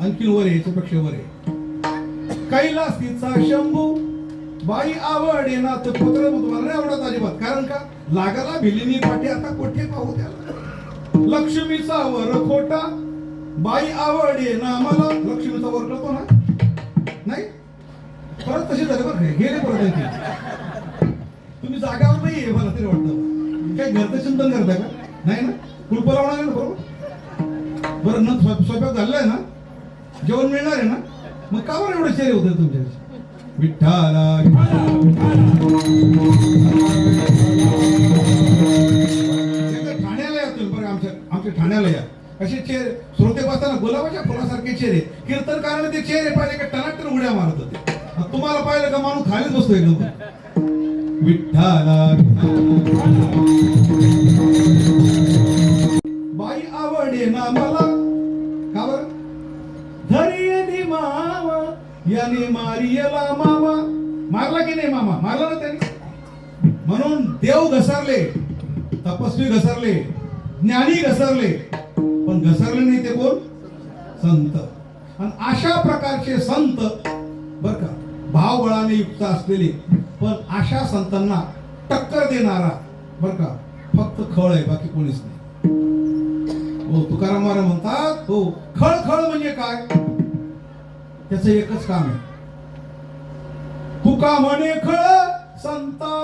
आणखी वर याच्यापेक्षा वर आहे. कैलास तिचा शंभू बाई आवडे ना तर पुत्र तुम्हाला नाही आवडत अजिबात. कारण का लागला भिलिनी पाठी आता कोठे पाहू त्याला. लक्ष्मीचा वर खोटा बाई आवडे ना मला. लक्ष्मीचा वर करतो ना नाही परत तसे झाले बरं गेले परत. तुम्ही जागावर नाहीये मला तरी वाटतं. काय घरचं चिंतन करताय का नाही ना. कुलप लावणार आहे ना बरोबर. बरं न स्वयंपाक झालेला ना जेवण मिळणार आहे ना. मग का बरं एवढे चेहरे होते तुमच्या. विठ्ठला ठाण्याला या तुम्ही बरं. आमच्या ठाण्याला या. असे चेहरे श्रोते बसताना गुलाबाच्या फुलासारखे चेहरे. कीर्तनकाराने ते चेहरे पाहिले का टनाटन उड्या मारत होते. तुम्हाला पाहिलं का माणूस खालीच बसतो एकदम. विठ्ठला बाई आवडे ना मला. का बरं धरी मामा याने मारियला मामा. मारला की नाही मामा. मारला ना त्याने. म्हणून देव घसरले तपस्वी घसरले ज्ञानी घसरले पण घसरले नाही ते कोण संत. आणि अशा प्रकारचे संत बर का भावबळाने युक्त असलेले पण अशा संतांना टक्कर देणारा बर का फक्त खळ आहे बाकी कोणीच नाही. हो तुकाराम महाराज म्हणतात हो खळ खळ म्हणजे काय. त्याचं एकच काम आहे. तुका म्हणे खळ संता